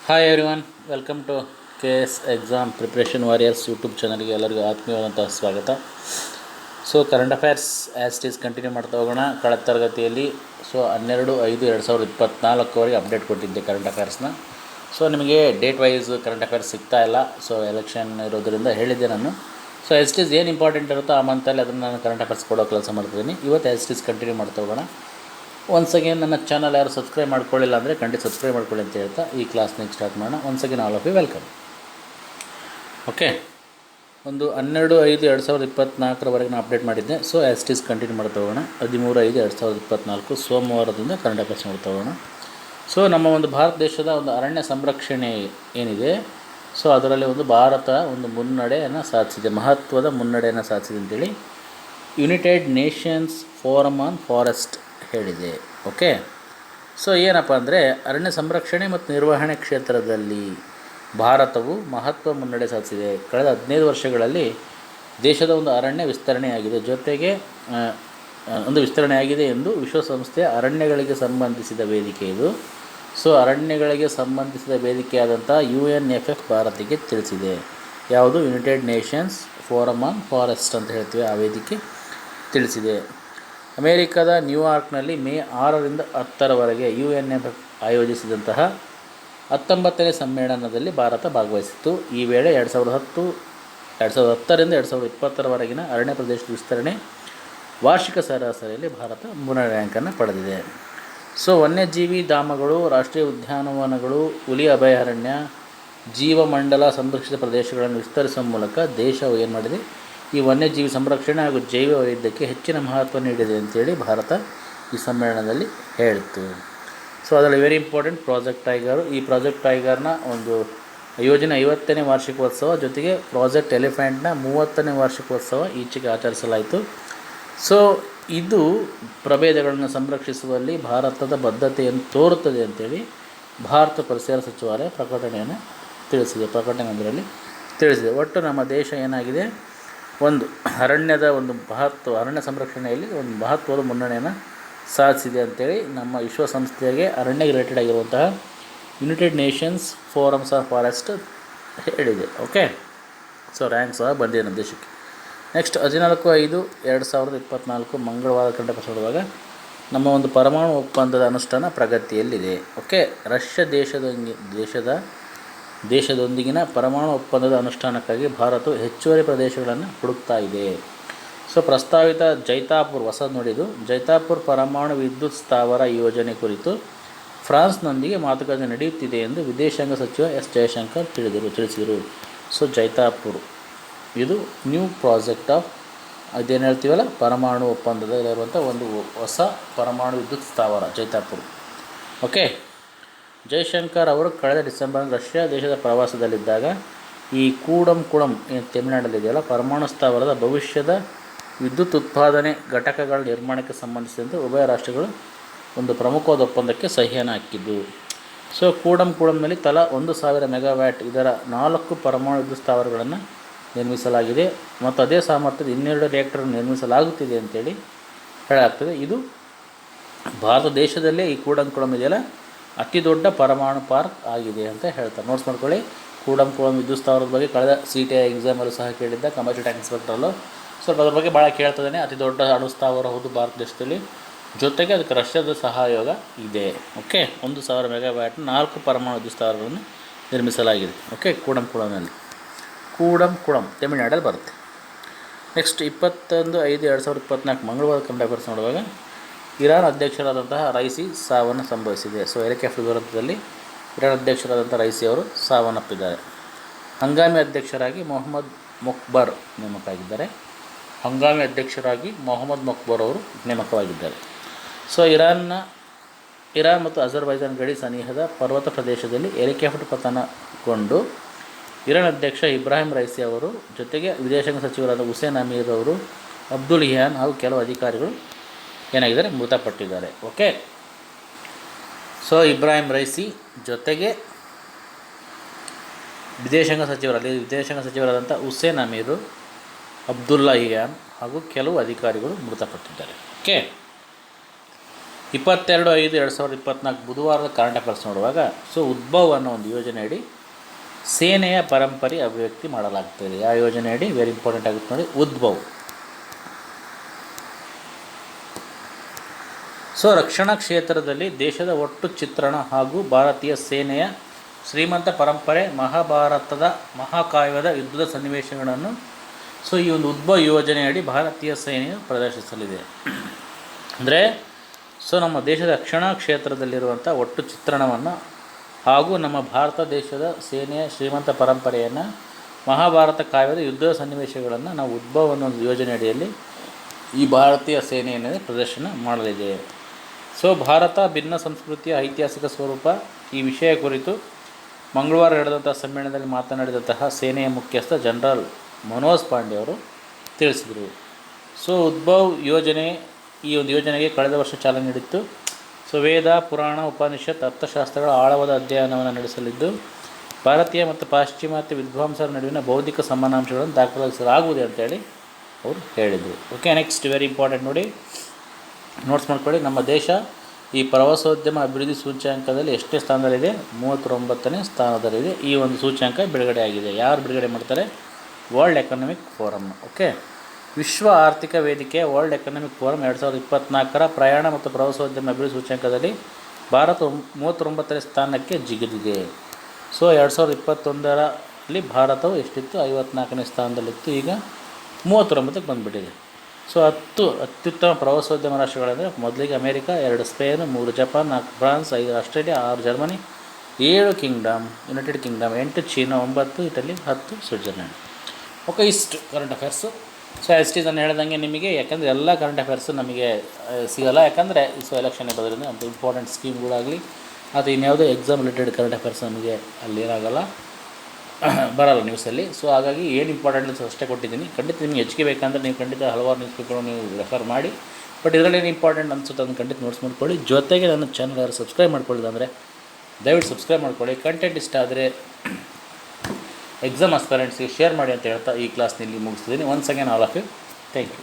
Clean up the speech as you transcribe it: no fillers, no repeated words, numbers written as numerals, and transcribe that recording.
Hi everyone, welcome to KS exam preparation warriors YouTube ಚಾನಲ್ಗೆ ಎಲ್ಲರಿಗೂ ಆತ್ಮೀಯವಾದಂತಹ ಸ್ವಾಗತ. So current affairs as it is continue ಮಾಡ್ತಾ ಹೋಗೋಣ. ಕಳೆದ ತರಗತಿಯಲ್ಲಿ 12/5/2024ವರೆಗೆ ಅಪ್ಡೇಟ್ ಕೊಟ್ಟಿದ್ದೆ ಕರೆಂಟ್ ಅಫೇರ್ಸ್ನ. ಸೊ ನಿಮಗೆ ಡೇಟ್ ವೈಸ್ ಕರೆಂಟ್ ಅಫೇರ್ಸ್ ಸಿಗ್ತಾ ಇಲ್ಲ. ಸೊ ಎಲೆಕ್ಷನ್ ಇರೋದರಿಂದ ಹೇಳಿದ್ದೆ ನಾನು. ಸೊ ಆ್ಯಸ್ ಇಟ್ ಈಸ್ ಏನು ಇಂಪಾರ್ಟೆಂಟ್ ಇರುತ್ತೋ ಆ ಮಂತಲ್ಲಿ ಅದನ್ನು ನಾನು ಕರೆಂಟ್ ಅಫೇರ್ಸ್ ಕೊಡೋ ಕೆಲಸ ಮಾಡ್ತಿದ್ದೀನಿ. ಇವತ್ತು ಆ್ಯಸ್ ಇಟ್ ಈಸ್ ಕಂಟಿನ್ಯೂ ಮಾಡ್ತಾ ಹೋಗೋಣ. ಒನ್ಸ್ ಅಗೇನ್ ನನ್ನ ಚಾನಲ್ ಯಾರು ಸಬ್ಸ್ಕ್ರೈಬ್ ಮಾಡ್ಕೊಳ್ಳಿಲ್ಲ ಅಂದರೆ ಖಂಡಿತ ಸಬ್ಸ್ಕ್ರೈಬ್ ಮಾಡ್ಕೊಳ್ಳಿ ಅಂತ ಹೇಳ್ತಾ ಈ ಕ್ಲಾಸ್ನ ಸ್ಟಾರ್ಟ್ ಮಾಡೋಣ. Once again all of you welcome. Okay, ಒಂದು 12/5/2024ವರೆಗೆ ನಾನು ಅಪ್ಡೇಟ್ ಮಾಡಿದ್ದೆ. So as it is continue ಮಾಡ್ತಾ ಹೋಗೋಣ. 13/5/2024 ಸೋಮವಾರದಿಂದ ಕರೆಂಟ್ ಅಫೇರ್ಸ್ ನೋಡ್ತಾ ಹೋಗೋಣ. ಸೊ ನಮ್ಮ ಒಂದು ಭಾರತ ದೇಶದ ಒಂದು ಅರಣ್ಯ ಸಂರಕ್ಷಣೆ ಏನಿದೆ, ಸೊ ಅದರಲ್ಲಿ ಒಂದು ಭಾರತ ಒಂದು ಮುನ್ನಡೆಯನ್ನು ಸಾಧಿಸಿದೆ, ಮಹತ್ವದ ಮುನ್ನಡೆಯನ್ನು ಸಾಧಿಸಿದೆ ಅಂತೇಳಿ United Nations forum on forest ಹೇಳಿದೆ. ಓಕೆ, ಸೊ ಏನಪ್ಪ ಅಂದರೆ ಅರಣ್ಯ ಸಂರಕ್ಷಣೆ ಮತ್ತು ನಿರ್ವಹಣೆ ಕ್ಷೇತ್ರದಲ್ಲಿ ಭಾರತವು ಮಹತ್ವ ಮುನ್ನಡೆ ಸಾಧಿಸಿದೆ. ಕಳೆದ 15 ವರ್ಷಗಳಲ್ಲಿ ದೇಶದ ಒಂದು ಅರಣ್ಯ ವಿಸ್ತರಣೆಯಾಗಿದೆ, ಜೊತೆಗೆ ಒಂದು ವಿಸ್ತರಣೆಯಾಗಿದೆ ಎಂದು ವಿಶ್ವಸಂಸ್ಥೆಯ ಅರಣ್ಯಗಳಿಗೆ ಸಂಬಂಧಿಸಿದ ವೇದಿಕೆ ಇದು. ಸೊ ಅರಣ್ಯಗಳಿಗೆ ಸಂಬಂಧಿಸಿದ ವೇದಿಕೆಯಾದಂಥ UNFF ಭಾರತಕ್ಕೆ ತಿಳಿಸಿದೆ. ಯಾವುದು? United Nations forum on forest ಅಂತ ಹೇಳ್ತೀವಿ, ಆ ವೇದಿಕೆ ತಿಳಿಸಿದೆ. ಅಮೇರಿಕದ ನ್ಯೂಯಾರ್ಕ್ನಲ್ಲಿ ಮೇ 6ರಿಂದ 10ರವರೆಗೆ UNFF ಆಯೋಜಿಸಿದಂತಹ 19ನೇ ಸಮ್ಮೇಳನದಲ್ಲಿ ಭಾರತ ಭಾಗವಹಿಸಿತ್ತು. ಈ ವೇಳೆ 2010ರಿಂದ 2020ರವರೆಗಿನ ಅರಣ್ಯ ಪ್ರದೇಶದ ವಿಸ್ತರಣೆ ವಾರ್ಷಿಕ ಸರಾಸರಿಯಲ್ಲಿ ಭಾರತ 3ನೇ ರ್ಯಾಂಕನ್ನು ಪಡೆದಿದೆ. ಸೊ ವನ್ಯಜೀವಿ ಧಾಮಗಳು, ರಾಷ್ಟ್ರೀಯ ಉದ್ಯಾನವನಗಳು, ಹುಲಿ ಅಭಯಾರಣ್ಯ, ಜೀವಮಂಡಲ ಸಂರಕ್ಷಿತ ಪ್ರದೇಶಗಳನ್ನು ವಿಸ್ತರಿಸುವ ಮೂಲಕ ದೇಶವು ಏನು ಮಾಡಿದೆ, ಈ ವನ್ಯಜೀವಿ ಸಂರಕ್ಷಣೆ ಹಾಗೂ ಜೈವ ವೈವಿಧ್ಯಕ್ಕೆ ಹೆಚ್ಚಿನ ಮಹತ್ವ ನೀಡಿದೆ ಅಂತೇಳಿ ಭಾರತ ಈ ಸಮ್ಮೇಳನದಲ್ಲಿ ಹೇಳಿತು. ಸೊ ಅದರಲ್ಲಿ ವೆರಿ ಇಂಪಾರ್ಟೆಂಟ್ ಪ್ರಾಜೆಕ್ಟ್ ಟೈಗರು. ಈ ಪ್ರಾಜೆಕ್ಟ್ ಟೈಗರ್ನ ಒಂದು ಯೋಜನೆ 50ನೇ ವಾರ್ಷಿಕೋತ್ಸವ, ಜೊತೆಗೆ ಪ್ರಾಜೆಕ್ಟ್ ಎಲಿಫೆಂಟ್ನ 30ನೇ ವಾರ್ಷಿಕೋತ್ಸವ ಈಚೆಗೆ ಆಚರಿಸಲಾಯಿತು. ಸೊ ಇದು ಪ್ರಭೇದಗಳನ್ನು ಸಂರಕ್ಷಿಸುವಲ್ಲಿ ಭಾರತದ ಬದ್ಧತೆಯನ್ನು ತೋರುತ್ತದೆ ಅಂತೇಳಿ ಭಾರತ ಪರಿಸರ ಸಚಿವಾಲಯ ಪ್ರಕಟಣೆಯನ್ನು ತಿಳಿಸಿದೆ. ಪ್ರಕಟಣೆಯೊಂದರಲ್ಲಿ ತಿಳಿಸಿದೆ. ಒಟ್ಟು ನಮ್ಮ ದೇಶ ಏನಾಗಿದೆ, ಒಂದು ಅರಣ್ಯದ ಒಂದು ಅರಣ್ಯ ಸಂರಕ್ಷಣೆಯಲ್ಲಿ ಒಂದು ಮಹತ್ವದ ಮುನ್ನಡೆಯನ್ನು ಸಾಧಿಸಿದೆ ಅಂತೇಳಿ ನಮ್ಮ ವಿಶ್ವಸಂಸ್ಥೆಗೆ ಅರಣ್ಯ ರಿಲೇಟೆಡ್ ಆಗಿರುವಂತಹ United Nations forums of forest ಹೇಳಿದೆ. ಓಕೆ, ಸೊ ರ್ಯಾಂಕ್ ಸಹ ಬಂದಿದೆ ನಮ್ಮ ದೇಶಕ್ಕೆ. ನೆಕ್ಸ್ಟ್ 14/5/2024 ಮಂಗಳವಾರ ಕರೆಂಟ್ ಅಫೇರ್ಸ್ ನೋಡುವಾಗ ನಮ್ಮ ಒಂದು ಪರಮಾಣು ಒಪ್ಪಂದದ ಅನುಷ್ಠಾನ ಪ್ರಗತಿಯಲ್ಲಿದೆ. ಓಕೆ, ರಷ್ಯಾ ದೇಶದೊಂದಿಗಿನ ಪರಮಾಣು ಒಪ್ಪಂದದ ಅನುಷ್ಠಾನಕ್ಕಾಗಿ ಭಾರತವು ಹೆಚ್ಚುವರಿ ಪ್ರದೇಶಗಳನ್ನು ಹುಡುಕ್ತಾ ಇದೆ. ಸೊ ಪ್ರಸ್ತಾವಿತ ಜೈತಾಪುರ್, ಹೊಸದು ನೋಡಿದ್ದು, ಜೈತಾಪುರ್ ಪರಮಾಣು ವಿದ್ಯುತ್ ಸ್ಥಾವರ ಯೋಜನೆ ಕುರಿತು ಫ್ರಾನ್ಸ್ನೊಂದಿಗೆ ಮಾತುಕತೆ ನಡೆಯುತ್ತಿದೆ ಎಂದು ವಿದೇಶಾಂಗ ಸಚಿವ S ಜಯಶಂಕರ್ ತಿಳಿಸಿದರು. ಸೊ ಜೈತಾಪುರ್ ಇದು ನ್ಯೂ ಪ್ರಾಜೆಕ್ಟ್ ಆಫ್ ಅದೇನು ಹೇಳ್ತೀವಲ್ಲ, ಪರಮಾಣು ಒಪ್ಪಂದದಲ್ಲಿರುವಂಥ ಒಂದು ಹೊಸ ಪರಮಾಣು ವಿದ್ಯುತ್ ಸ್ಥಾವರ ಜೈತಾಪುರ್. ಓಕೆ, ಜೈಶಂಕರ್ ಅವರು ಕಳೆದ ಡಿಸೆಂಬರ್ ರಷ್ಯಾ ದೇಶದ ಪ್ರವಾಸದಲ್ಲಿದ್ದಾಗ ಈ ಕೂಡಂಕುಳಂ ಏನು ತಮಿಳುನಾಡಲ್ಲಿದೆಯಲ್ಲ, ಪರಮಾಣು ಸ್ಥಾವರದ ಭವಿಷ್ಯದ ವಿದ್ಯುತ್ ಉತ್ಪಾದನೆ ಘಟಕಗಳ ನಿರ್ಮಾಣಕ್ಕೆ ಸಂಬಂಧಿಸಿದಂತೆ ಉಭಯ ರಾಷ್ಟ್ರಗಳು ಒಂದು ಪ್ರಮುಖವಾದ ಒಪ್ಪಂದಕ್ಕೆ ಸಹಿಯನ್ನು ಹಾಕಿದ್ದು. ಸೊ ಕೂಡಂಕುಳಂನಲ್ಲಿ ತಲಾ 1000 ಮೆಗಾವ್ಯಾಟ್ ಇದರ 4 ಪರಮಾಣು ವಿದ್ಯುತ್ ಸ್ಥಾವರಗಳನ್ನು ನಿರ್ಮಿಸಲಾಗಿದೆ ಮತ್ತು ಅದೇ ಸಾಮರ್ಥ್ಯದ 12 ರಿಯಾಕ್ಟರ್ ನಿರ್ಮಿಸಲಾಗುತ್ತಿದೆ ಅಂತೇಳಿ ಹೇಳಲಾಗ್ತದೆ. ಇದು ಭಾರತ ದೇಶದಲ್ಲೇ ಈ ಕೂಡಂಕುಳಂ ಇದೆಯಲ್ಲ ಅತಿ ದೊಡ್ಡ ಪರಮಾಣು ಪಾರ್ಕ್ ಆಗಿದೆ ಅಂತ ಹೇಳ್ತಾರೆ. ನೋಟ್ಸ್ ಮಾಡ್ಕೊಳ್ಳಿ. ಕೂಡಂಕುಳಂ ವಿದ್ಯುತ್ ಸ್ಥಾವರದ ಬಗ್ಗೆ ಕಳೆದ CTI ಎಕ್ಸಾಮಲ್ಲೂ ಸಹ ಕೇಳಿದ್ದ, ಕಮರ್ಷಿಯಲ್ ಟ್ಯಾಕ್ಸ್ ಇನ್ಸ್ಪೆಕ್ಟ್ರಲ್ಲೂ ಸ್ವಲ್ಪ ಅದ್ರ ಬಗ್ಗೆ ಭಾಳ ಕೇಳ್ತದೆ. ಅತಿ ದೊಡ್ಡ ಅಣು ಸ್ಥಾವರ ಹೌದು ಭಾರತ ದೇಶದಲ್ಲಿ, ಜೊತೆಗೆ ಅದಕ್ಕೆ ರಷ್ಯಾದ ಸಹಯೋಗ ಇದೆ. ಓಕೆ, 1000 ಮೆಗಾವ್ಯಾಟ್ನ 4 ಪರಮಾಣು ವಿದ್ಯುತ್ ಸ್ಥಾವರಗಳನ್ನು ನಿರ್ಮಿಸಲಾಗಿದೆ. ಓಕೆ, ಕೂಡಂಕುಳಂನಲ್ಲಿ, ಕೂಡಂಕುಳಂ ತಮಿಳುನಾಡಲ್ಲಿ ಬರುತ್ತೆ. ನೆಕ್ಸ್ಟ್ 21/5/2024 ಮಂಗಳವಾರ ಕರೆಂಟ್ ಅಫೇರ್ಸ್ ನೋಡುವಾಗ ಇರಾನ್ ಅಧ್ಯಕ್ಷರಾದಂತಹ ರೈಸಿ ಸಾವನ್ನು ಸಂಭವಿಸಿದೆ. ಸೊ ಹೆಲಿಕಾಪ್ಟರ್ ದುರಂತದಲ್ಲಿ ಇರಾನ್ ಅಧ್ಯಕ್ಷರಾದಂಥ ರೈಸಿ ಅವರು ಸಾವನ್ನಪ್ಪಿದ್ದಾರೆ. ಹಂಗಾಮಿ ಅಧ್ಯಕ್ಷರಾಗಿ ಮೊಹಮ್ಮದ್ ಮೊಕ್ಬರ್ ಅವರು ನೇಮಕವಾಗಿದ್ದಾರೆ. ಸೊ ಇರಾನ್ ಮತ್ತು ಅಜರ್ಬೈಜಾನ್ ಗಡಿ ಸನಿಹದ ಪರ್ವತ ಪ್ರದೇಶದಲ್ಲಿ ಹೆಲಿಕಾಪ್ಟರ್ ಪತನಗೊಂಡು ಇರಾನ್ ಅಧ್ಯಕ್ಷ ಇಬ್ರಾಹಿಂ ರೈಸಿ ಅವರು ಜೊತೆಗೆ ವಿದೇಶಾಂಗ ಸಚಿವರಾದ ಹುಸೇನ್ ಅಮೀರ್ ಅವರು, ಅಬ್ದುಲ್ ಹಿಯಾನ್ ಹಾಗೂ ಕೆಲವು ಅಧಿಕಾರಿಗಳು ಏನಾಗಿದ್ದಾರೆ, ಮೃತಪಟ್ಟಿದ್ದಾರೆ. ಓಕೆ, ಸೊ ಇಬ್ರಾಹಿಂ ರೈಸಿ ಜೊತೆಗೆ ವಿದೇಶಾಂಗ ಸಚಿವರಾದಂಥ ಹುಸೇನ್ ಅಮೀರು, ಅಬ್ದುಲ್ಲಾ ಹಿಯಾನ್ ಹಾಗೂ ಕೆಲವು ಅಧಿಕಾರಿಗಳು ಮೃತಪಟ್ಟಿದ್ದಾರೆ. ಓಕೆ, 22/5/2024 ಬುಧವಾರದ ಕರೆಂಟ್ ಅಫೇರ್ಸ್ ನೋಡುವಾಗ ಸೊ ಉದ್ಭವ್ ಅನ್ನೋ ಒಂದು ಯೋಜನೆಯಡಿ ಸೇನೆಯ ಪರಂಪರೆ ಅಭಿವ್ಯಕ್ತಿ ಮಾಡಲಾಗ್ತದೆ. ಆ ಯೋಜನೆಯಡಿ ವೆರಿ ಇಂಪಾರ್ಟೆಂಟ್ ಆಗುತ್ತೆ ನೋಡಿ, ಉದ್ಭವ್. ಸೊ ರಕ್ಷಣಾ ಕ್ಷೇತ್ರದಲ್ಲಿ ದೇಶದ ಒಟ್ಟು ಚಿತ್ರಣ ಹಾಗೂ ಭಾರತೀಯ ಸೇನೆಯ ಶ್ರೀಮಂತ ಪರಂಪರೆ, ಮಹಾಭಾರತದ ಮಹಾಕಾವ್ಯದ ಯುದ್ಧದ ಸನ್ನಿವೇಶಗಳನ್ನು ಸೊ ಈ ಒಂದು ಉದ್ಭವ್ ಯೋಜನೆಯಡಿ ಭಾರತೀಯ ಸೇನೆಯು ಪ್ರದರ್ಶಿಸಲಿದೆ. ಅಂದರೆ ಸೊ ನಮ್ಮ ದೇಶದ ರಕ್ಷಣಾ ಕ್ಷೇತ್ರದಲ್ಲಿರುವಂಥ ಒಟ್ಟು ಚಿತ್ರಣವನ್ನು ಹಾಗೂ ನಮ್ಮ ಭಾರತ ದೇಶದ ಸೇನೆಯ ಶ್ರೀಮಂತ ಪರಂಪರೆಯನ್ನು, ಮಹಾಭಾರತ ಕಾವ್ಯದ ಯುದ್ಧದ ಸನ್ನಿವೇಶಗಳನ್ನು ನಾವು ಉದ್ಭವ್ ಅನ್ನೋ ಒಂದು ಯೋಜನೆಯಡಿಯಲ್ಲಿ ಈ ಭಾರತೀಯ ಸೇನೆಯನ್ನು ಪ್ರದರ್ಶನ ಮಾಡಲಿದೆ. ಸೊ ಭಾರತ ಭಿನ್ನ ಸಂಸ್ಕೃತಿಯ ಐತಿಹಾಸಿಕ ಸ್ವರೂಪ ಈ ವಿಷಯ ಕುರಿತು ಮಂಗಳವಾರ ನಡೆದಂಥ ಸಮ್ಮೇಳನದಲ್ಲಿ ಮಾತನಾಡಿದಂತಹ ಸೇನೆಯ ಮುಖ್ಯಸ್ಥ ಜನರಲ್ ಮನೋಜ್ ಪಾಂಡೆ ಅವರು ತಿಳಿಸಿದರು. ಸೊ ಉದ್ಭವ್ ಯೋಜನೆ, ಈ ಒಂದು ಯೋಜನೆಗೆ ಕಳೆದ ವರ್ಷ ಚಾಲನೆ ನೀಡಿತ್ತು. ಸೊ ವೇದ, ಪುರಾಣ, ಉಪನಿಷತ್, ಅರ್ಥಶಾಸ್ತ್ರಗಳ ಆಳವಾದ ಅಧ್ಯಯನವನ್ನು ನಡೆಸಲಿದ್ದು ಭಾರತೀಯ ಮತ್ತು ಪಾಶ್ಚಿಮಾತ್ಯ ವಿದ್ವಾಂಸರ ನಡುವಿನ ಬೌದ್ಧಿಕ ಸಮಾನಾಂಶಗಳನ್ನು ದಾಖಲಿಸಲಾಗುವುದು ಅಂತೇಳಿ ಅವರು ಹೇಳಿದರು. ಓಕೆ, ನೆಕ್ಸ್ಟ್ ವೆರಿ ಇಂಪಾರ್ಟೆಂಟ್ ನೋಡಿ, ನೋಟ್ಸ್ ಮಾಡ್ಕೊಳ್ಳಿ. ನಮ್ಮ ದೇಶ ಈ ಪ್ರವಾಸೋದ್ಯಮ ಅಭಿವೃದ್ಧಿ ಸೂಚ್ಯಂಕದಲ್ಲಿ ಎಷ್ಟೇ ಸ್ಥಾನದಲ್ಲಿದೆ? 39ನೇ ಸ್ಥಾನದಲ್ಲಿದೆ. ಈ ಒಂದು ಸೂಚ್ಯಂಕ ಬಿಡುಗಡೆ ಆಗಿದೆ. ಯಾರು ಬಿಡುಗಡೆ ಮಾಡ್ತಾರೆ? World economic forum. ಓಕೆ, ವಿಶ್ವ ಆರ್ಥಿಕ ವೇದಿಕೆ ವರ್ಲ್ಡ್ ಎಕನಾಮಿಕ್ ಫೋರಮ್ 2024 ಪ್ರಯಾಣ ಮತ್ತು ಪ್ರವಾಸೋದ್ಯಮ ಅಭಿವೃದ್ಧಿ ಸೂಚ್ಯಂಕದಲ್ಲಿ ಭಾರತ 39ನೇ ಸ್ಥಾನಕ್ಕೆ ಜಿಗಿದಿದೆ. ಸೊ 2021ರಲ್ಲಿ ಭಾರತವು ಎಷ್ಟಿತ್ತು? 54ನೇ ಸ್ಥಾನದಲ್ಲಿತ್ತು. ಈಗ 39ಕ್ಕೆ ಬಂದುಬಿಟ್ಟಿದೆ. ಸೊ 10 ಅತ್ಯುತ್ತಮ ಪ್ರವಾಸೋದ್ಯಮ ರಾಷ್ಟ್ರಗಳೆಂದರೆ ಮೊದಲಿಗೆ America, 2 Spain, 3 Japan, 4 France, 5 Australia, 6 Germany, 7 United Kingdom, 8 China, 9 Italy, 10 Switzerland. Okay, ಇಷ್ಟು ಕರೆಂಟ್ ಅಫೇರ್ಸು. ಸೊ ಎಸ್ ನಾನು ಹೇಳ್ದಂಗೆ ನಿಮಗೆ, ಯಾಕಂದರೆ ಎಲ್ಲ ಕರೆಂಟ್ ಅಫೇರ್ಸು ನಮಗೆ ಸಿಗೋಲ್ಲ, ಯಾಕಂದರೆ ಸೊ ಎಲೆಕ್ಷನ್ ಇರೋದ್ರಿಂದ ಅಂತ ಇಂಪಾರ್ಟೆಂಟ್ ಸ್ಕೀಮ್ಗಳಾಗಲಿ ಅಥವಾ ಇನ್ಯಾವುದೋ ಎಕ್ಸಾಮ್ ರಿಲೇಟೆಡ್ ಕರೆಂಟ್ ಅಫೇರ್ಸ್ ನಮಗೆ ಅಲ್ಲಿ ಏನಾಗಲ್ಲ, ಬರಲ್ಲ ನ್ಯೂಸಲ್ಲಿ. ಸೊ ಹಾಗಾಗಿ ಏನು ಇಂಪಾರ್ಟೆಂಟ್ ನ್ಯೂಸ್ ಅಷ್ಟೇ ಕೊಟ್ಟಿದ್ದೀನಿ. ಖಂಡಿತ ನಿಮಗೆ ಹೆಚ್ಚಿಗೆ ಬೇಕಂದರೆ ನೀವು ಖಂಡಿತ ಹಲವಾರು ನ್ಯೂಸ್ ಪೇಪರ್ ನೀವು ರೆಫರ್ ಮಾಡಿ. ಬಟ್ ಇದರಲ್ಲಿ ಏನು ಇಂಪಾರ್ಟೆಂಟ್ ಅನಿಸುತ್ತೆ ಅದನ್ನು ಖಂಡಿತ ನೋಟ್ಸ್ ಮಾಡ್ಕೊಳ್ಳಿ. ಜೊತೆಗೆ ನನ್ನ ಚಾನಲ್ ಯಾರು ಸಬ್ಸ್ಕ್ರೈಬ್ ಮಾಡ್ಕೊಳ್ಳಿಲ್ಲ ಅಂದರೆ ದಯವಿಟ್ಟು ಸಬ್ಸ್ಕ್ರೈಬ್ ಮಾಡ್ಕೊಳ್ಳಿ. ಕಂಟೆಂಟ್ ಇಷ್ಟ ಆದರೆ ಎಕ್ಸಾಮ್ ಆಸ್ಪರೆಂಟ್ಸ್ಗೆ ಶೇರ್ ಮಾಡಿ ಅಂತ ಹೇಳ್ತಾ ಈ ಕ್ಲಾಸ್ನಲ್ಲಿ ಮುಗಿಸ್ತಿದ್ದೀನಿ. Once again all of you, thank you.